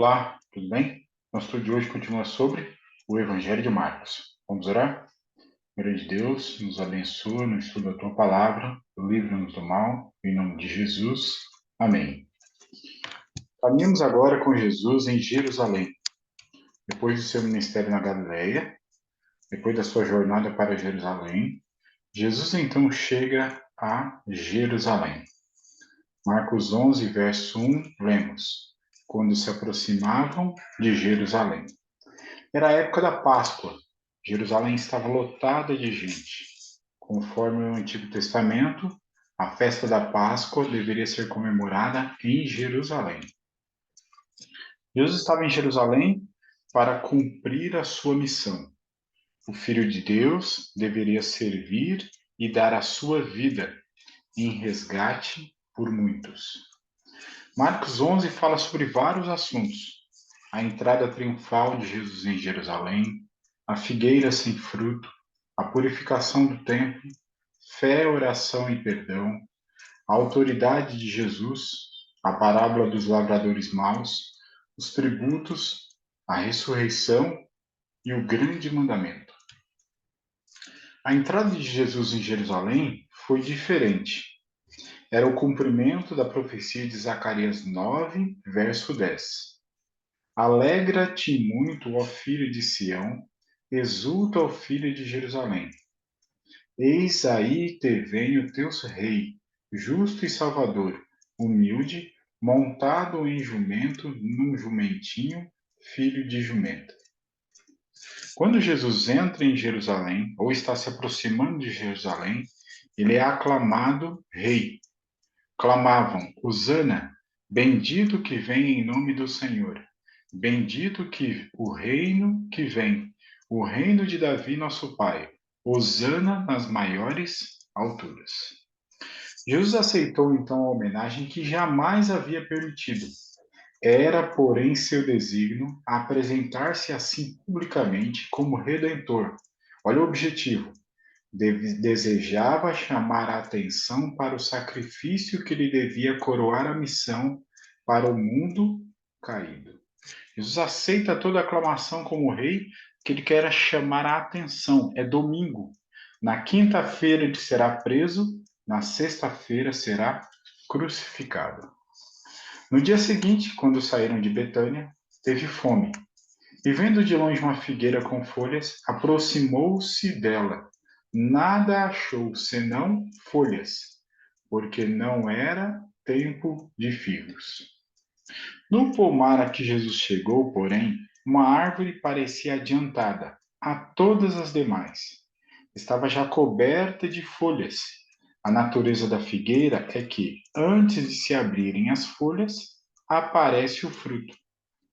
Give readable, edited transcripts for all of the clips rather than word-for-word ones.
Olá, tudo bem? Nosso estudo de hoje continua sobre o Evangelho de Marcos. Vamos orar? Grande Deus, nos abençoa no estudo da Tua Palavra, livra-nos do mal, em nome de Jesus. Amém. Caminhamos agora com Jesus em Jerusalém. Depois do seu ministério na Galileia, depois da sua jornada para Jerusalém, Jesus então chega a Jerusalém. Marcos 11, verso 1, lemos: Quando se aproximavam de Jerusalém. Era a época da Páscoa. Jerusalém estava lotada de gente. Conforme o Antigo Testamento, a festa da Páscoa deveria ser comemorada em Jerusalém. Jesus estava em Jerusalém para cumprir a sua missão. O Filho de Deus deveria servir e dar a sua vida em resgate por muitos. Marcos 11 fala sobre vários assuntos: a entrada triunfal de Jesus em Jerusalém, a figueira sem fruto, a purificação do templo, fé, oração e perdão, a autoridade de Jesus, a parábola dos lavradores maus, os tributos, a ressurreição e o grande mandamento. A entrada de Jesus em Jerusalém foi diferente. Era o cumprimento da profecia de Zacarias 9, verso 10. Alegra-te muito, ó filho de Sião, exulta, ó filho de Jerusalém. Eis aí te vem o teu rei, justo e salvador, humilde, montado em jumento, num jumentinho, filho de jumenta. Quando Jesus entra em Jerusalém, ou está se aproximando de Jerusalém, ele é aclamado rei. Clamavam: Hosana, bendito que vem em nome do Senhor. Bendito que o reino que vem, o reino de Davi, nosso pai. Hosana nas maiores alturas. Jesus aceitou então a homenagem que jamais havia permitido. Era, porém, seu desígnio apresentar-se assim publicamente como redentor. Olha o objetivo. Desejava chamar a atenção para o sacrifício que lhe devia coroar a missão para o mundo caído. Jesus aceita toda aclamação como rei, que ele quer chamar a atenção. É domingo. Na quinta-feira ele será preso, na sexta-feira será crucificado. No dia seguinte, quando saíram de Betânia, teve fome. E vendo de longe uma figueira com folhas, aproximou-se dela. Nada achou senão folhas, porque não era tempo de figos. No pomar a que Jesus chegou, porém, uma árvore parecia adiantada a todas as demais. Estava já coberta de folhas. A natureza da figueira é que, antes de se abrirem as folhas, aparece o fruto.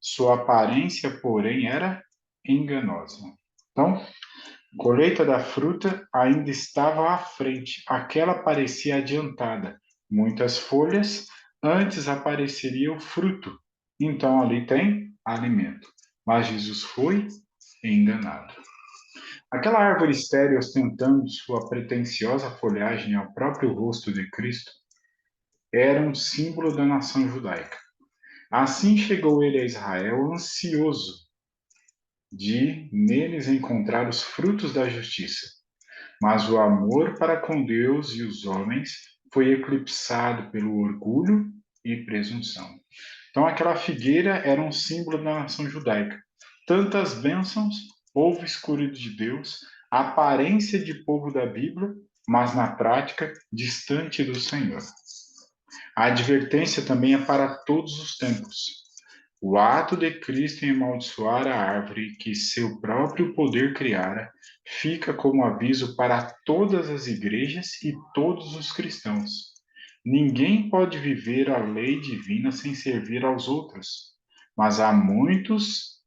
Sua aparência, porém, era enganosa. Então, a colheita da fruta ainda estava à frente. Aquela parecia adiantada. Muitas folhas, antes apareceria o fruto. Então, ali tem alimento. Mas Jesus foi enganado. Aquela árvore estéril, ostentando sua pretensiosa folhagem ao próprio rosto de Cristo, era um símbolo da nação judaica. Assim chegou ele a Israel, ansioso de neles encontrar os frutos da justiça. Mas o amor para com Deus e os homens foi eclipsado pelo orgulho e presunção. Então, aquela figueira era um símbolo da nação judaica. Tantas bênçãos, povo escolhido de Deus, aparência de povo da Bíblia, mas na prática distante do Senhor. A advertência também é para todos os tempos. O ato de Cristo em amaldiçoar a árvore que seu próprio poder criara fica como aviso para todas as igrejas e todos os cristãos. Ninguém pode viver a lei divina sem servir aos outros, mas há muitos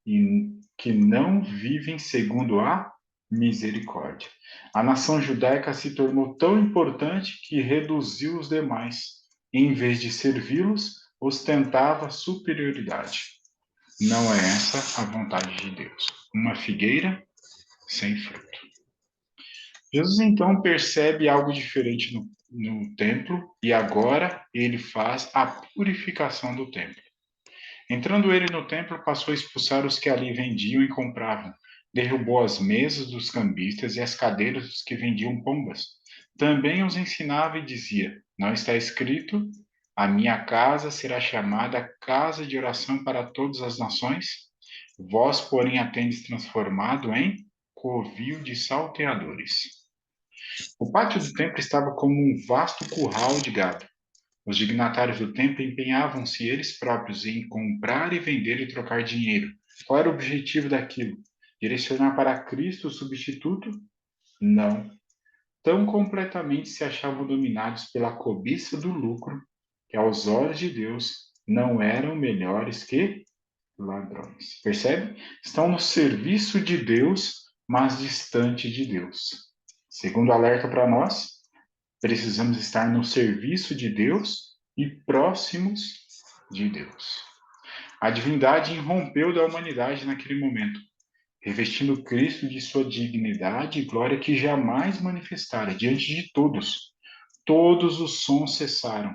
que não vivem segundo a misericórdia. A nação judaica se tornou tão importante que reduziu os demais. Em vez de servi-los, ostentava superioridade. Não é essa a vontade de Deus. Uma figueira sem fruto. Jesus então percebe algo diferente no templo e agora ele faz a purificação do templo. Entrando ele no templo, passou a expulsar os que ali vendiam e compravam. Derrubou as mesas dos cambistas e as cadeiras dos que vendiam pombas. Também os ensinava e dizia: Não está escrito: A minha casa será chamada casa de oração para todas as nações? Vós, porém, a tendes transformado em covil de salteadores. O pátio do templo estava como um vasto curral de gado. Os dignatários do templo empenhavam-se eles próprios em comprar e vender e trocar dinheiro. Qual era o objetivo daquilo? Direcionar para Cristo o substituto? Não. Tão completamente se achavam dominados pela cobiça do lucro que, aos olhos de Deus, não eram melhores que ladrões. Percebe? Estão no serviço de Deus, mas distante de Deus. Segundo alerta para nós, precisamos estar no serviço de Deus e próximos de Deus. A divindade irrompeu da humanidade naquele momento, revestindo Cristo de sua dignidade e glória que jamais manifestara diante de todos. Todos os sons cessaram.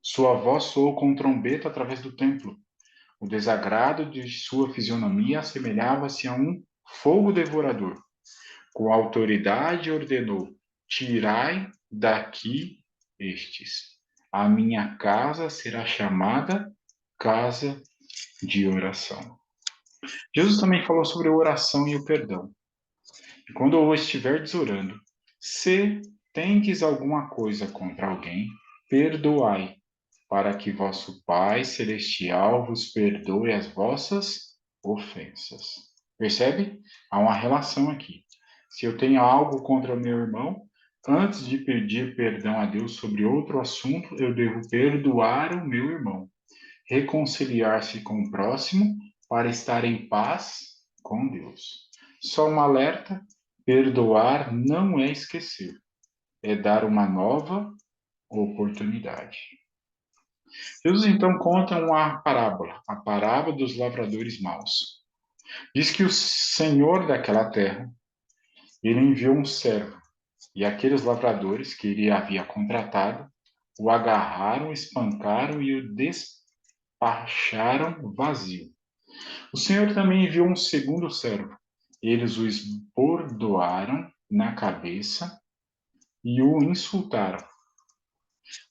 Sua voz soou com trombeta através do templo. O desagrado de sua fisionomia assemelhava-se a um fogo devorador. Com autoridade ordenou: Tirai daqui estes. A minha casa será chamada casa de oração. Jesus também falou sobre a oração e o perdão. E quando eu estiverdes orando, se tendes alguma coisa contra alguém, perdoai, para que vosso Pai Celestial vos perdoe as vossas ofensas. Percebe? Há uma relação aqui. Se eu tenho algo contra meu irmão, antes de pedir perdão a Deus sobre outro assunto, eu devo perdoar o meu irmão, reconciliar-se com o próximo para estar em paz com Deus. Só um alerta: perdoar não é esquecer, é dar uma nova oportunidade. Jesus então conta uma parábola, a parábola dos lavradores maus. Diz que o Senhor daquela terra, ele enviou um servo, e aqueles lavradores que ele havia contratado o agarraram, espancaram e o despacharam vazio. O Senhor também enviou um segundo servo. Eles o esbordoaram na cabeça e o insultaram.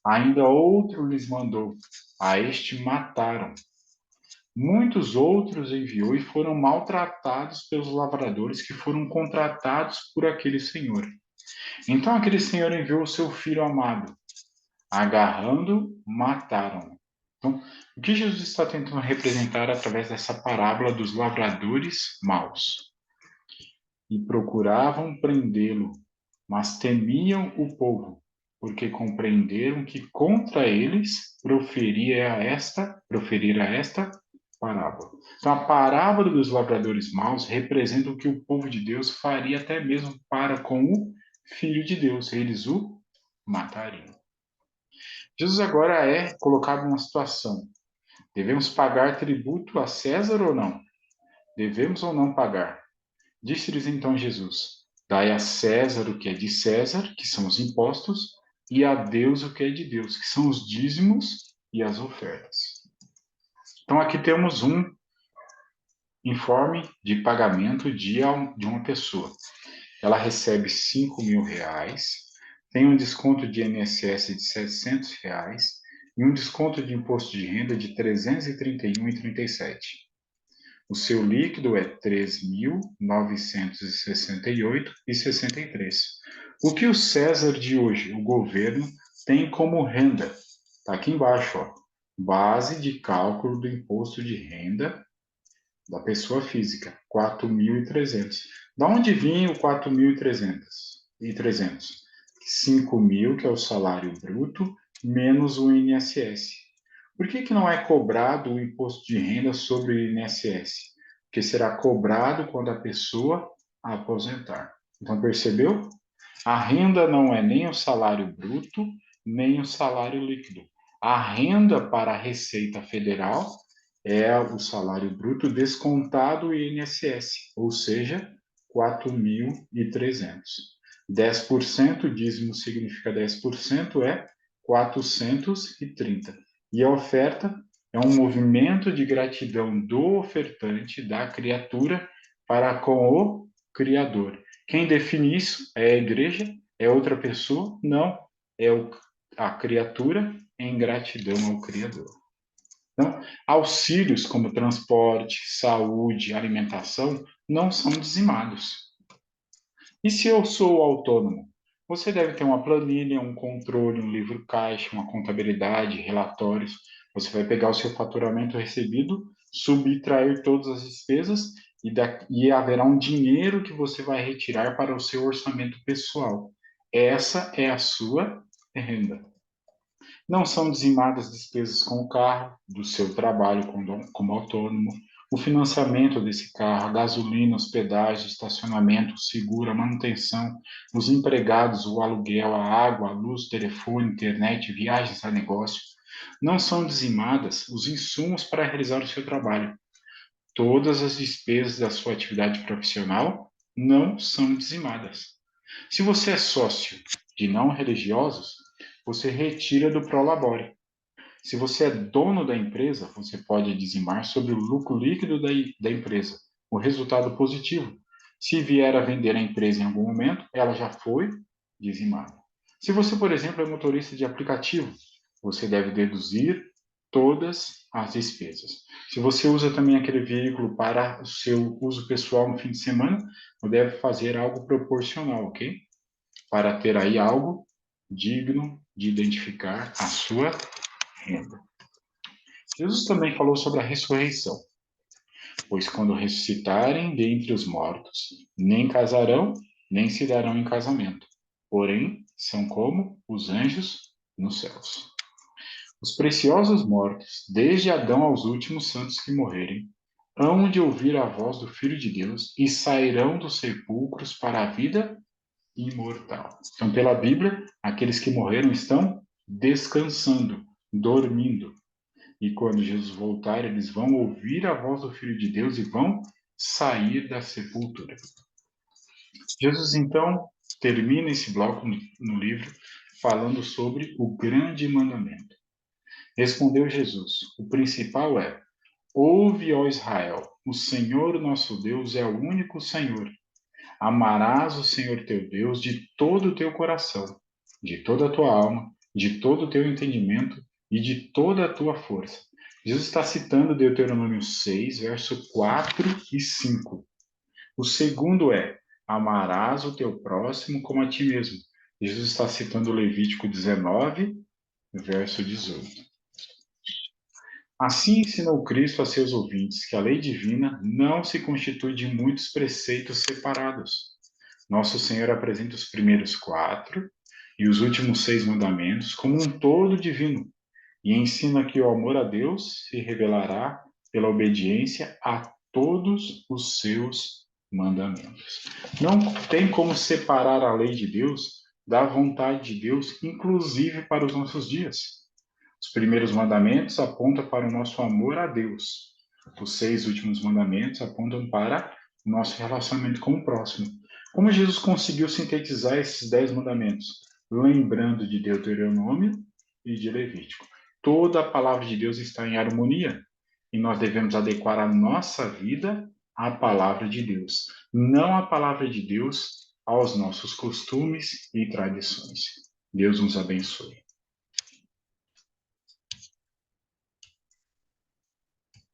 Ainda outro lhes mandou, a este mataram. Muitos outros enviou e foram maltratados pelos lavradores que foram contratados por aquele senhor. Então aquele senhor enviou o seu filho amado. Agarrando, mataram. Então, o que Jesus está tentando representar através dessa parábola dos lavradores maus? E procuravam prendê-lo, mas temiam o povo, porque compreenderam que contra eles proferira esta parábola. Então, a parábola dos lavradores maus representa o que o povo de Deus faria até mesmo para com o Filho de Deus. Eles o matariam. Jesus agora é colocado numa situação. Devemos pagar tributo a César ou não? Devemos ou não pagar? Disse-lhes então Jesus: Dai a César o que é de César, que são os impostos, e a Deus o que é de Deus, que são os dízimos e as ofertas. Então aqui temos um informe de pagamento de uma pessoa. Ela recebe R$ 5.000, tem um desconto de INSS de R$ 700 e um desconto de imposto de renda de R$ 331,37. O seu líquido é R$ 3.968,63. O que o César de hoje, o governo, tem como renda? Está aqui embaixo, ó. Base de cálculo do imposto de renda da pessoa física, 4.300. Da onde vinha o 4.300? 5.000, que é o salário bruto, menos o INSS. Por que não é cobrado o imposto de renda sobre o INSS? Porque será cobrado quando a pessoa aposentar. Então, percebeu? A renda não é nem o salário bruto, nem o salário líquido. A renda para a Receita Federal é o salário bruto descontado o INSS, ou seja, 4.300. 10%, dízimo significa 10%, é 430. E a oferta, É um movimento de gratidão do ofertante, da criatura, para com o Criador. Quem define isso é a igreja? É outra pessoa? Não. É a criatura em gratidão ao Criador. Então, auxílios como transporte, saúde, alimentação não são dizimados. E se eu sou autônomo? Você deve ter uma planilha, um controle, um livro caixa, uma contabilidade, relatórios. Você vai pegar o seu faturamento recebido, subtrair todas as despesas e haverá um dinheiro que você vai retirar para o seu orçamento pessoal. Essa é a sua renda. Não são dizimadas despesas com o carro, do seu trabalho como autônomo, o financiamento desse carro, a gasolina, hospedagem, estacionamento, seguro, a manutenção, os empregados, o aluguel, a água, a luz, telefone, internet, viagens a negócio. Não são dizimadas os insumos para realizar o seu trabalho. Todas as despesas da sua atividade profissional não são dizimadas. Se você é sócio de não religiosos, você retira do Prolabore. Se você é dono da empresa, você pode dizimar sobre o lucro líquido da empresa, o resultado positivo. Se vier a vender a empresa em algum momento, ela já foi dizimada. Se você, por exemplo, é motorista de aplicativo, você deve deduzir todas as despesas. Se você usa também aquele veículo para o seu uso pessoal no fim de semana, você deve fazer algo proporcional, ok? Para ter aí algo digno de identificar a sua renda. Jesus também falou sobre a ressurreição, pois quando ressuscitarem dentre os mortos, nem casarão, nem se darão em casamento, porém são como os anjos nos céus. Os preciosos mortos, desde Adão aos últimos santos que morrerem, hão de ouvir a voz do Filho de Deus e sairão dos sepulcros para a vida imortal. Então, pela Bíblia, aqueles que morreram estão descansando, dormindo. E quando Jesus voltar, eles vão ouvir a voz do Filho de Deus e vão sair da sepultura. Jesus, então, termina esse bloco no livro falando sobre o grande mandamento. Respondeu Jesus: o principal é: ouve, ó Israel, o Senhor nosso Deus é o único Senhor. Amarás o Senhor teu Deus de todo o teu coração, de toda a tua alma, de todo o teu entendimento e de toda a tua força. Jesus está citando Deuteronômio 6, verso 4 e 5. O segundo é: amarás o teu próximo como a ti mesmo. Jesus está citando Levítico 19, verso 18. Assim ensinou Cristo a seus ouvintes que a lei divina não se constitui de muitos preceitos separados. Nosso Senhor apresenta os primeiros 4 e os últimos 6 mandamentos como um todo divino e ensina que o amor a Deus se revelará pela obediência a todos os seus mandamentos. Não tem como separar a lei de Deus da vontade de Deus, inclusive para os nossos dias. Os primeiros mandamentos apontam para o nosso amor a Deus. Os 6 últimos mandamentos apontam para o nosso relacionamento com o próximo. Como Jesus conseguiu sintetizar esses 10 mandamentos? Lembrando de Deuteronômio e de Levítico. Toda a palavra de Deus está em harmonia e nós devemos adequar a nossa vida à palavra de Deus, não a palavra de Deus aos nossos costumes e tradições. Deus nos abençoe.